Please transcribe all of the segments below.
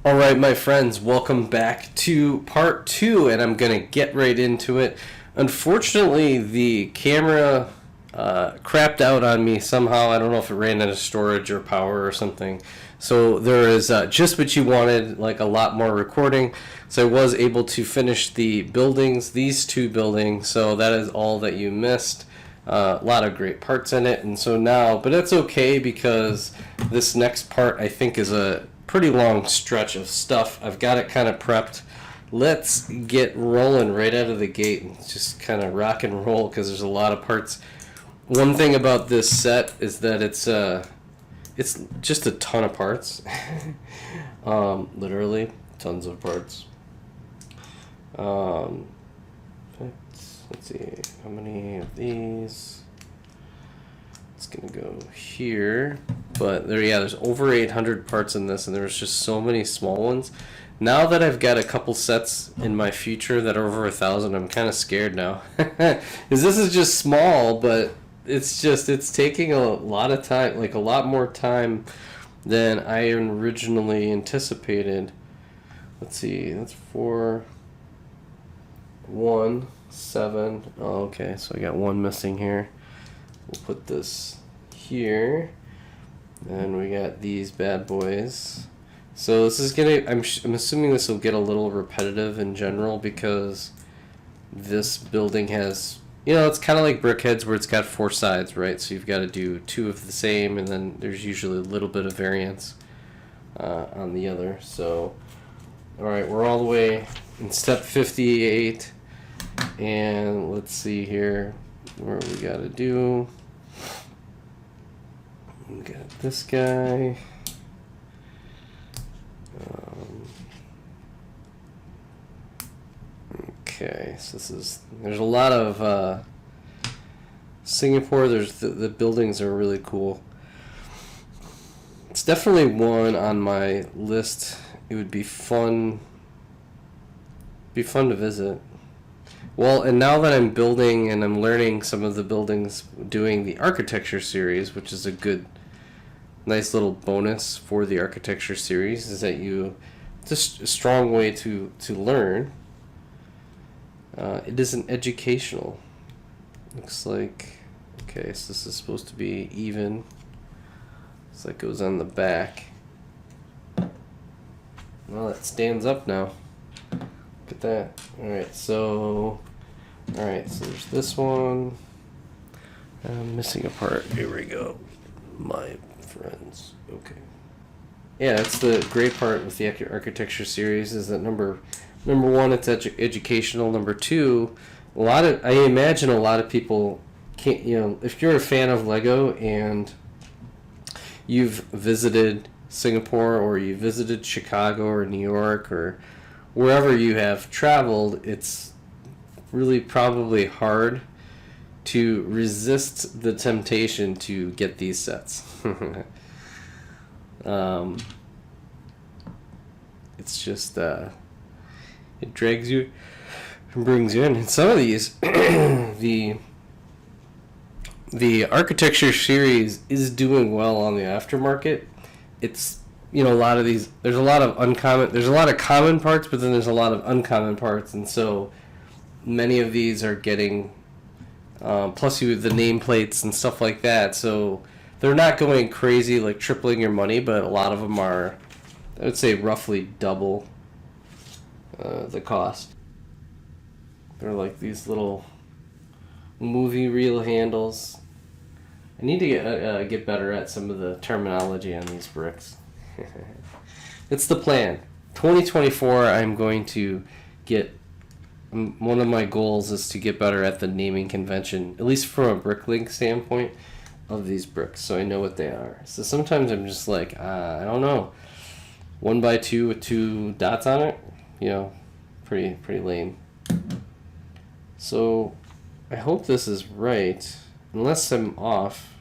All right, my friends, welcome back to part two, and I'm going to get right into it. Unfortunately, the camera crapped out on me somehow. I don't know if it ran out of storage or power or something. So there is just what you wanted, like a lot more recording. So I was able to finish the buildings, these two buildings. So that is all that you missed. A lot of great parts in it, and so now, but that's okay because this next part I think is a pretty long stretch of stuff. I've got it kind of prepped. Let's get rolling right out of the gate and just kind of rock and roll because there's a lot of parts. One thing about this set is that it's just a ton of parts. Literally tons of parts. Let's see, how many of these? It's gonna go here, but there's over 800 parts in this, and there's just so many small ones. Now that I've got a couple sets in my future that are over 1,000, I'm kind of scared now. Because this is just small, but it's taking a lot of time, like a lot more time than I originally anticipated. Let's see, that's 4, 1, 7. Oh, okay, so I got one missing here. We'll put this here, and we got these bad boys. So this is gonna, I'm assuming this will get a little repetitive in general because this building has, it's kind of like Brickheads where it's got 4 sides, right? So you've got to do 2 of the same, and then there's usually a little bit of variance on the other. So, all right, we're all the way in step 58. And let's see here where we gotta do. We got this guy. Okay, so there's a lot of Singapore. There's the buildings are really cool. It's definitely one on my list. It would be fun. Be fun to visit. Well, and now that I'm building and I'm learning some of the buildings, doing the architecture series, which is a good, nice little bonus for the architecture series, is that it's a strong way to learn. It isn't educational. Looks like, okay, so this is supposed to be even. So it goes on the back. Well, it stands up now. Look at that. Alright, so there's this one. I'm missing a part. Here we go. My friends. Okay. Yeah, that's the great part with the architecture series is that number one, it's educational. Number 2, I imagine a lot of people can't, if you're a fan of Lego and you've visited Singapore or you visited Chicago or New York or wherever you have traveled, it's really probably hard to resist the temptation to get these sets. It's just, it drags you and brings you in. And some of these, the architecture series is doing well on the aftermarket. It's, a lot of these, there's a lot of common parts, but then there's a lot of uncommon parts, and so many of these are getting, plus you have the nameplates and stuff like that, so they're not going crazy, like tripling your money, but a lot of them are, I would say, roughly double the cost. They're like these little movie reel handles. I need to get better at some of the terminology on these bricks. It's the plan. 2024, I'm going to get, one of my goals is to get better at the naming convention, at least from a Bricklink standpoint, of these bricks, so I know what they are. So sometimes I'm just like, I don't know, 1x2 with 2 dots on it, pretty lame. So I hope this is right, unless I'm off.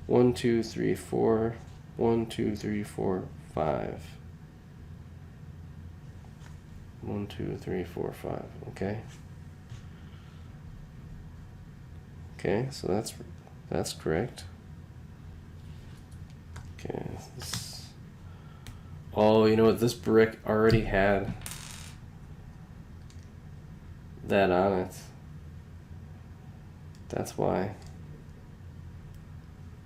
1, 2, 3, 4. 1, 2, 3, 4, 5. 1, 2, 3, 4, 5. Okay, so that's correct. Okay, this Oh, you know what? This brick already had that on it. That's why.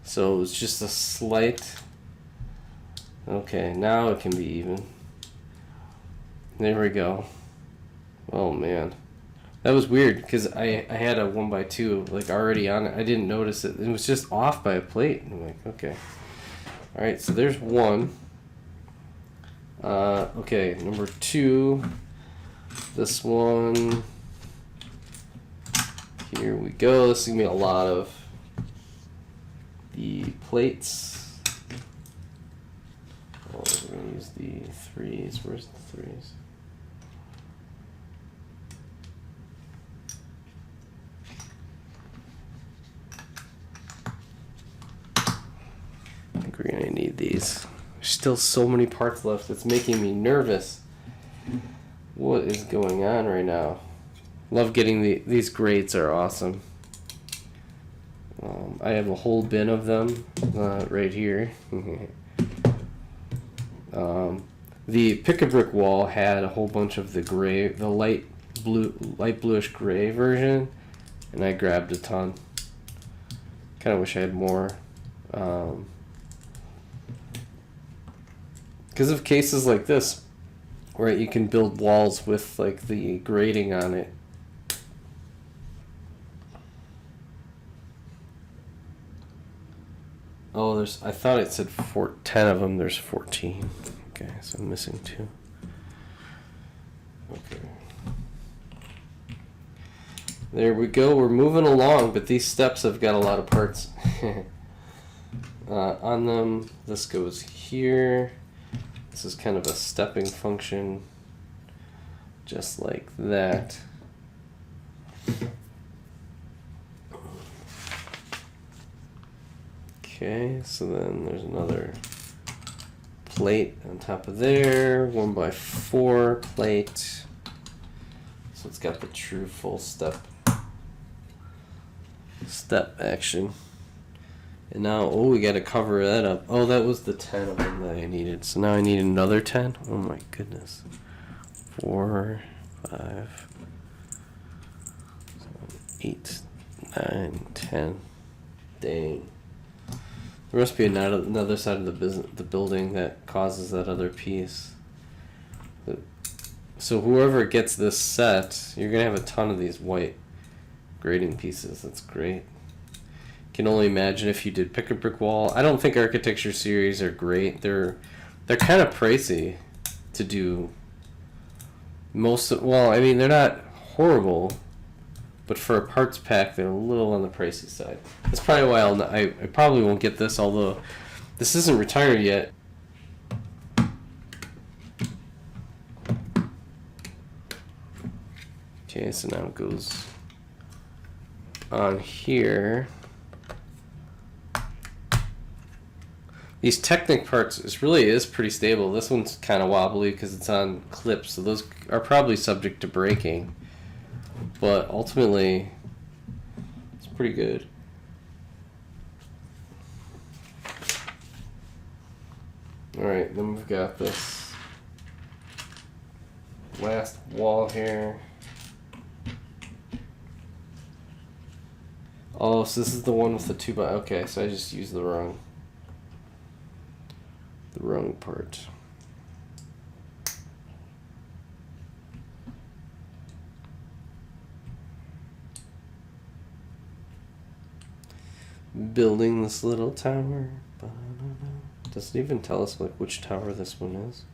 So it's just a slight. Okay, now it can be even. There we go. Oh man, that was weird because I had a 1x2 like already on it. I didn't notice it. It was just off by a plate. I'm like, okay. All right, so there's one. Okay, number 2. This one. Here we go. This is gonna be a lot of the plates. Oh, we're gonna use the 3s. Where's the 3s? I think we're gonna need these. There's still so many parts left. It's making me nervous. What is going on right now? Love getting these grates are awesome. I have a whole bin of them right here. The pick-a-brick wall had a whole bunch of the gray, the light bluish gray version, and I grabbed a ton. Kind of wish I had more. Because of cases like this, where you can build walls with like the grating on it. Oh, I thought it said 10 of them. There's 14. Okay, so I'm missing 2. Okay. There we go. We're moving along, but these steps have got a lot of parts on them. This goes here. This is kind of a stepping function, just like that. Okay, so then there's another plate on top of there, 1x4 plate. So it's got the true full step action. And now, oh, we got to cover that up. Oh, that was the 10 of them that I needed. So now I need another 10. Oh my goodness. 4, 5, 8, 9, 10. Dang. There must be another side of the building that causes that other piece. So whoever gets this set, you're going to have a ton of these white grading pieces. That's great. Can only imagine if you did pick-a-brick wall. I don't think architecture series are great. They're kind of pricey to do. Well, I mean, they're not horrible, but for a parts pack, they're a little on the pricey side. That's probably why I probably won't get this, although this isn't retired yet. Okay, so now it goes on here. These Technic parts, it really is pretty stable. This one's kind of wobbly because it's on clips, so those are probably subject to breaking. But ultimately, it's pretty good. Alright, then we've got this last wall here. Oh, so this is the one with the 2x. Okay, so I just used the wrong part. Building this little tower. Doesn't even tell us like which tower this one is.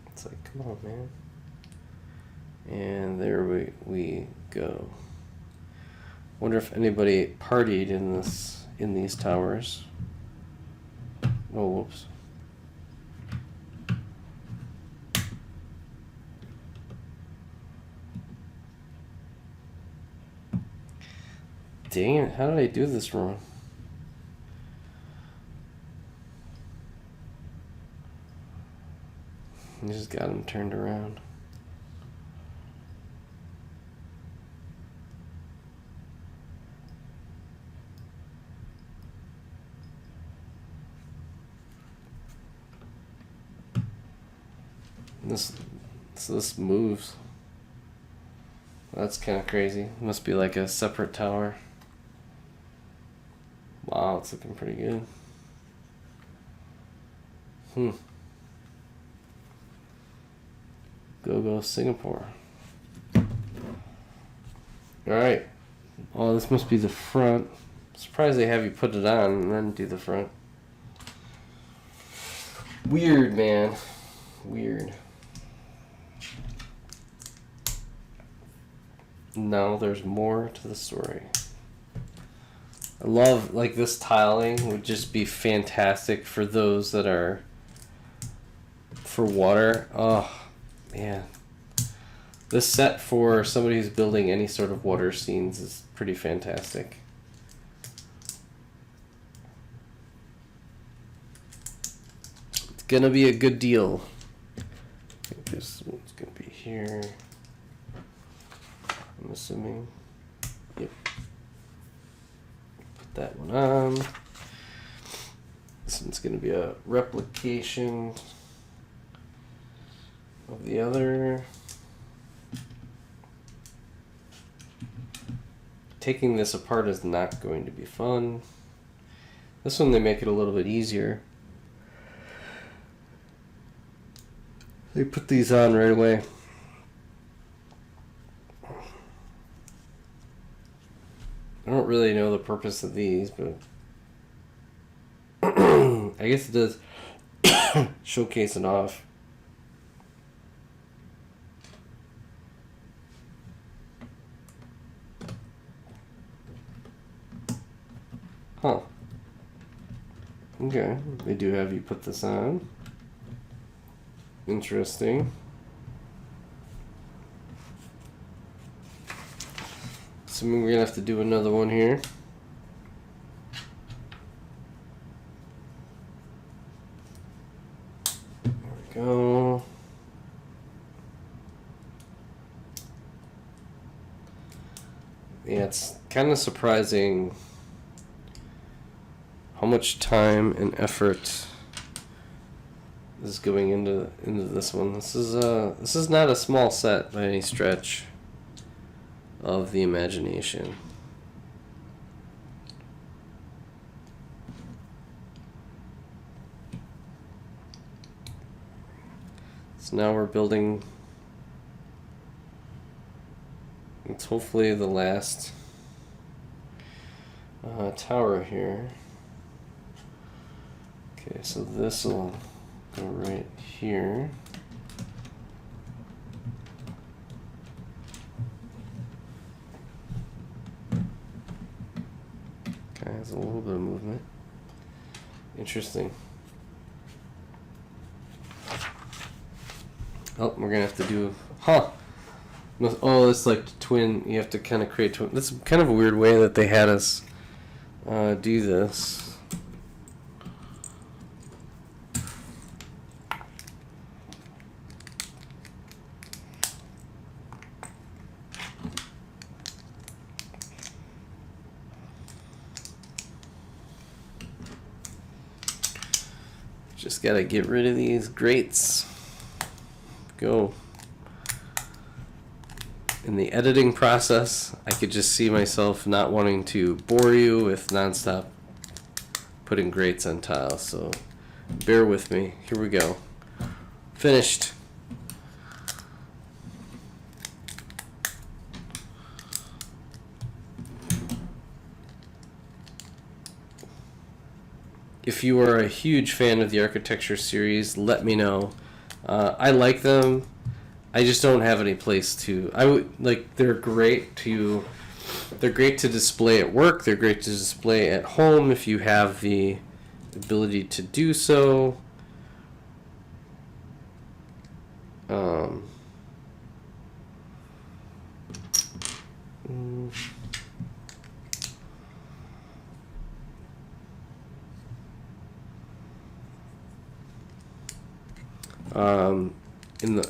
It's like, come on, man. And there we go. Wonder if anybody partied in these towers. Oh, whoops. Dang it, how did I do this wrong? I just got him turned around. This this moves. That's kind of crazy. Must be like a separate tower. Wow, it's looking pretty good. Go Singapore. Alright. Oh, this must be the front. Surprised they have you put it on and then do the front. Weird, man. Weird. No, there's more to the story. I love, like, this tiling would just be fantastic for those that are for water. Oh, man. This set for somebody who's building any sort of water scenes is pretty fantastic. It's gonna be a good deal. I think this one's gonna be here. I'm assuming. Yep. Put that one on. This one's going to be a replication of the other. Taking this apart is not going to be fun. This one they make it a little bit easier. They put these on right away. I don't really know the purpose of these, but I guess it does showcase it off. Huh. Okay, they do have you put this on. Interesting. Assuming we're gonna have to do another one here. There we go. Yeah, it's kind of surprising how much time and effort is going into this one. This is not a small set by any stretch of the imagination. So now we're building. It's hopefully the last tower here. Okay, so this will go right here. Okay, there's a little bit of movement. Interesting. Oh, we're gonna have to do, oh, it's like twin. You have to kind of create twin. That's kind of a weird way that they had us do this. Just gotta get rid of these grates. Go. In the editing process, I could just see myself not wanting to bore you with nonstop putting grates on tiles, so bear with me. Here we go. Finished. If you are a huge fan of the architecture series, let me know. I like them. I just don't have any place to. I would like. They're great to display at work. They're great to display at home if you have the ability to do so. In the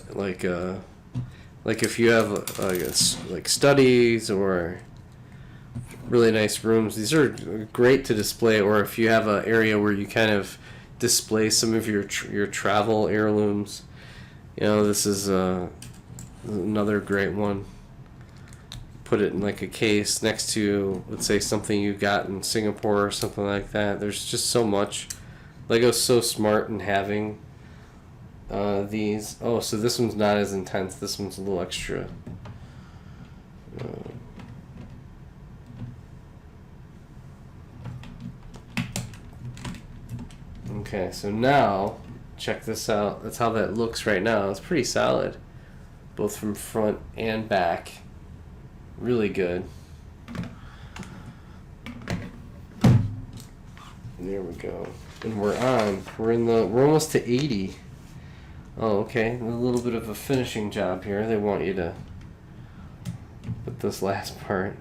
like if you have like studies or really nice rooms, these are great to display. Or if you have an area where you kind of display some of your travel heirlooms, You know, this is another great one. Put it in like a case next to, let's say, something you got in Singapore or something like that. There's just so much. Lego's so smart in having these. Oh, so this one's not as intense. This one's a little extra. Okay, so now, check this out. That's how that looks right now. It's pretty solid, both from front and back. Really good. There we go. And we're on. We're almost to 80. Oh, okay. A little bit of a finishing job here. They want you to put this last part.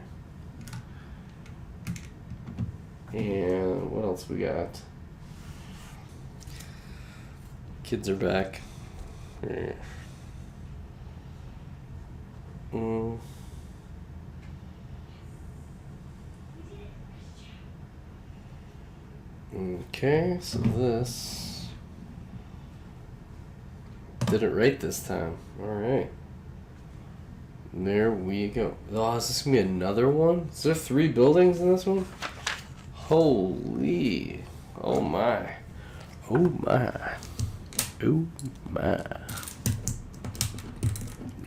And what else we got? Kids are back. Yeah. Okay, so this did it right this time. Alright. There we go. Oh, is this gonna be another one? Is there 3 buildings in this one? Holy. Oh my. Oh my. Oh my.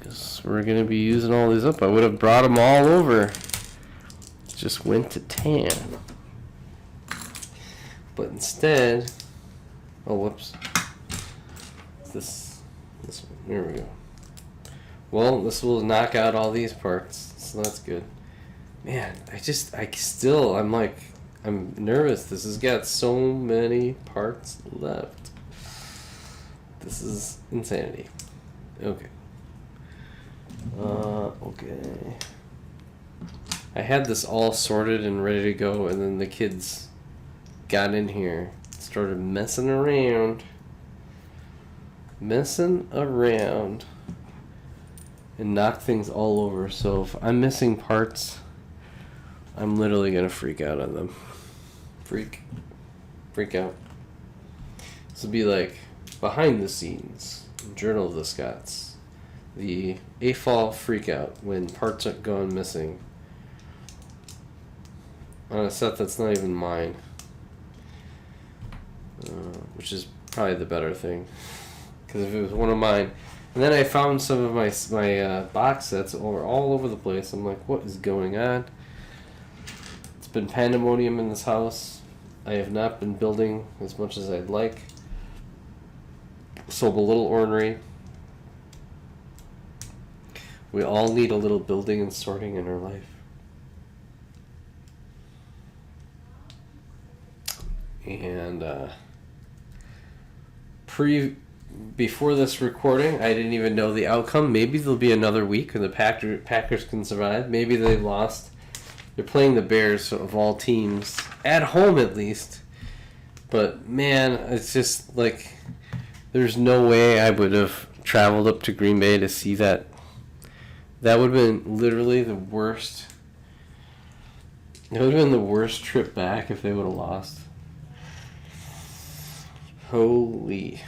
Guess we're gonna be using all these up. I would have brought them all over. Just went to tan. But instead, oh whoops. This one. There we go. Well, this will knock out all these parts, so that's good. Man, I'm nervous. This has got so many parts left. This is insanity. Okay. Okay. I had this all sorted and ready to go, and then the kids got in here, started messing around, and knocked things all over. So if I'm missing parts, I'm literally gonna freak out on them. Freak out. This will be like behind the scenes, Journal of the Scots, the AFOL freak out when parts are going missing on a set that's not even mine. Which is probably the better thing, because if it was one of mine, and then I found some of my box sets all over the place. I'm like, what is going on? It's been pandemonium in this house. I have not been building as much as I'd like, so I'm a little ornery. We all need a little building and sorting in our life. And before this recording, I didn't even know the outcome. Maybe there'll be another week and the Packers can survive. Maybe they lost. They're playing the Bears of all teams, at home at least. But man, it's just like there's no way I would have traveled up to Green Bay to see that. That would have been literally the worst. It would have been the worst trip back if they would have lost. Holy.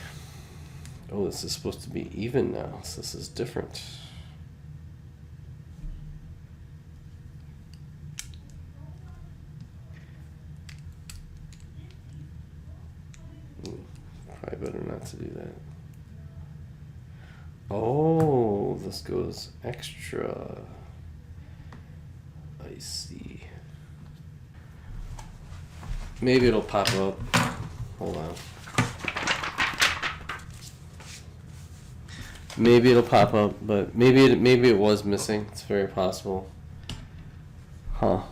Oh, this is supposed to be even now, so this is different. Probably better not to do that. Oh, this goes extra. I see. Maybe it'll pop up. Hold on. Maybe it'll pop up, but maybe it was missing. It's very possible. Huh.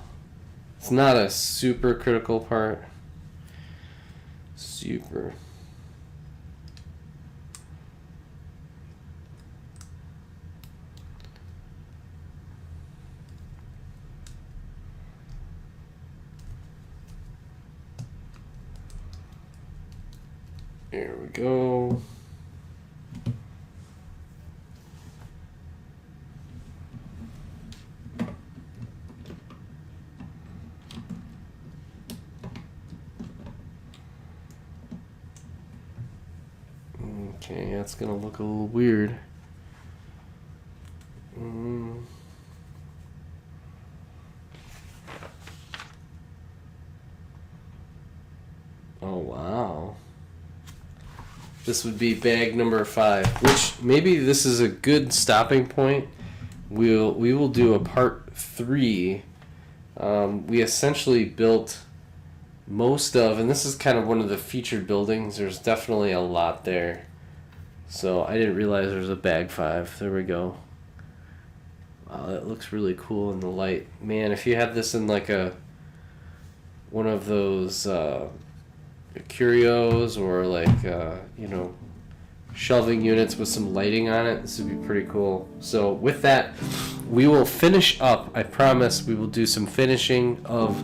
It's not a super critical part. Super. There we go. Okay, that's gonna look a little weird. Oh wow. This would be bag number 5, which maybe this is a good stopping point. We will do a part 3. We essentially built most of, and this is kind of one of the featured buildings. There's definitely a lot there. So I didn't realize there was a bag 5. There we go. Wow, that looks really cool in the light. Man, if you had this in like one of those curios or like shelving units with some lighting on it, this would be pretty cool. So with that, we will finish up. I promise we will do some finishing of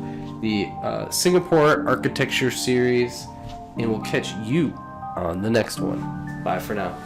the Singapore architecture series, and we'll catch you on the next one. Bye for now.